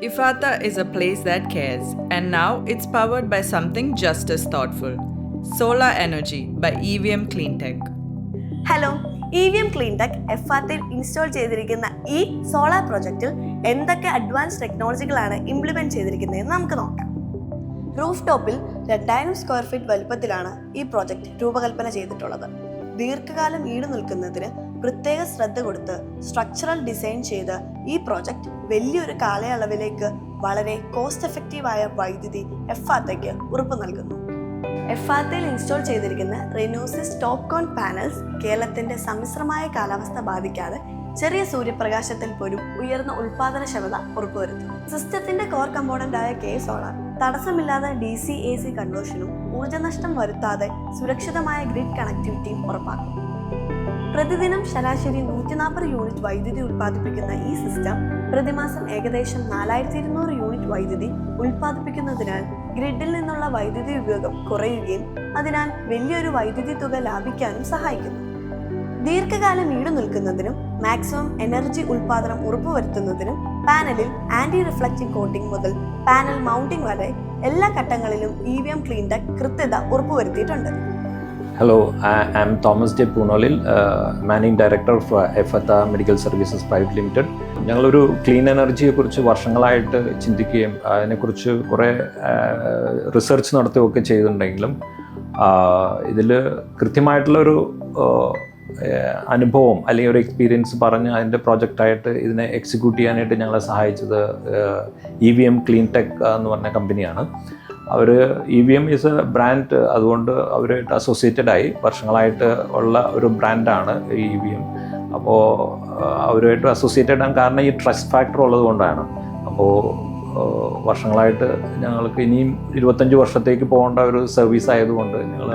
Ephatha is a place that cares, and now it's powered by something just as thoughtful. Solar Energy by EVM Cleantech. Hello, EVM Cleantech എഫാത്തയിൽ install ചെയ്തിരിക്കുന്ന ഈ solar പ്രൊജക്റ്റിൽ എന്തൊക്കെ advance ടെക്നോളജികളാണ് implement ചെയ്തിരിക്കുന്നതെന്ന് നമുക്ക് നോക്കാം. Roof ടോപ്പിൽ 2000 square feet വലുപ്പത്തിലാണ് ഈ project രൂപകൽപ്പന ചെയ്തിട്ടുള്ളത്. ദീർഘകാലം ഈട് നിൽക്കുന്നതിന് പ്രത്യേക ശ്രദ്ധ കൊടുത്ത് സ്ട്രക്ചറൽ ഡിസൈൻ ചെയ്ത് ഈ പ്രോജക്റ്റ് വലിയൊരു കാലയളവിലേക്ക് വളരെ കോസ്റ്റ് എഫക്റ്റീവായ വൈദ്യുതി എഫാത്തയ്ക്ക് ഉറപ്പു നൽകുന്നു. എഫാത്തയിൽ ഇൻസ്റ്റാൾ ചെയ്തിരിക്കുന്ന റെനോസിസ് ടോപ്പ് കോൺ പാനൽസ് കേരളത്തിന്റെ സമ്മിശ്രമായ കാലാവസ്ഥ ബാധിക്കാതെ ചെറിയ സൂര്യപ്രകാശത്തിൽ പോലും ഉയർന്ന ഉൽപാദനക്ഷമത ഉറപ്പുവരുത്തുന്നു. സിസ്റ്റത്തിന്റെ കോർ കമ്പോണന്റായ കെ സോളാർ തടസ്സമില്ലാതെ DC AC കൺവേർഷനും ഊർജ്ജനഷ്ടം വരുത്താതെ സുരക്ഷിതമായ ഗ്രിഡ് കണക്ടിവിറ്റിയും ഉറപ്പാക്കും. പ്രതിദിനം ശരാശരി 140 യൂണിറ്റ് വൈദ്യുതി ഉൽപ്പാദിപ്പിക്കുന്ന ഈ സിസ്റ്റം പ്രതിമാസം ഏകദേശം 4200 യൂണിറ്റ് വൈദ്യുതി ഉൽപ്പാദിപ്പിക്കുന്നതിനാൽ ഗ്രിഡിൽ നിന്നുള്ള വൈദ്യുതി ഉപയോഗം കുറയുകയും അതിനാൽ വലിയൊരു വൈദ്യുതി തുക ലാഭിക്കാനും സഹായിക്കുന്നു. ദീർഘകാലം ഈടു നിൽക്കുന്നതിനും മാക്സിമം എനർജി ഉൽപ്പാദനം ഉറപ്പുവരുത്തുന്നതിനും പാനലിൽ ആന്റി റിഫ്ലക്റ്റീവ് കോട്ടിംഗ് മുതൽ പാനൽ മൗണ്ടിംഗ് വരെ എല്ലാ ഘട്ടങ്ങളിലും EVM Cleantech കൃത്യത ഉറപ്പുവരുത്തിയിട്ടുണ്ട്. Hello, I'm Thomas J. Poonolil, Managing Director of Ephatha Medical Services Private Limited. ഞങ്ങളൊരു ക്ലീൻ എനർജിയെക്കുറിച്ച് വർഷങ്ങളായിട്ട് ചിന്തിക്കുകയും അതിനെക്കുറിച്ച് കുറേ റിസർച്ച് നടത്തുകയൊക്കെ ചെയ്തിട്ടുണ്ടെങ്കിലും ഇതിൽ കൃത്യമായിട്ടുള്ളൊരു അനുഭവം അല്ലെങ്കിൽ ഒരു എക്സ്പീരിയൻസ് പറഞ്ഞ് അതിൻ്റെ പ്രോജക്റ്റായിട്ട് ഇതിനെ എക്സിക്യൂട്ട് ചെയ്യാനായിട്ട് ഞങ്ങളെ സഹായിച്ചത് EVM Cleantech എന്ന് പറഞ്ഞ കമ്പനിയാണ്. അവർ EVM ഈസ് എ ബ്രാൻഡ്, അതുകൊണ്ട് അവരുമായിട്ട് അസോസിയേറ്റഡ് ആയി വർഷങ്ങളായിട്ട് ഉള്ള ഒരു ബ്രാൻഡാണ് EVM. അപ്പോൾ അവരുമായിട്ട് അസോസിയേറ്റഡ് ആണ് കാരണം ഈ ട്രസ്റ്റ് ഫാക്ടർ ഉള്ളത് കൊണ്ടാണ്. അപ്പോൾ വർഷങ്ങളായിട്ട് ഞങ്ങൾക്ക് ഇനിയും 25 വർഷത്തേക്ക് പോകേണ്ട ഒരു സർവീസ് ആയതുകൊണ്ട് ഞങ്ങൾ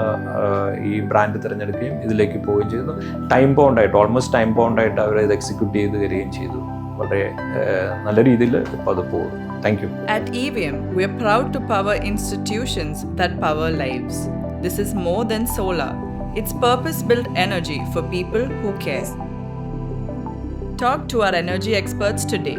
ഈ ബ്രാൻഡ് തിരഞ്ഞെടുക്കുകയും ഇതിലേക്ക് പോവുകയും ചെയ്തു. ടൈം ബൗണ്ടായിട്ട് ഓൾമോസ്റ്റ് ടൈം ബൗണ്ടായിട്ട് അവർ ഇത് എക്സിക്യൂട്ട് ചെയ്ത് തരികയും ചെയ്തു. വളരെ നല്ല രീതിയിൽ ഇപ്പോൾ അത് പോകും. Thank you. At EVM, we are proud to power institutions that power lives. This is more than solar. It's purpose-built energy for people who care. Talk to our energy experts today.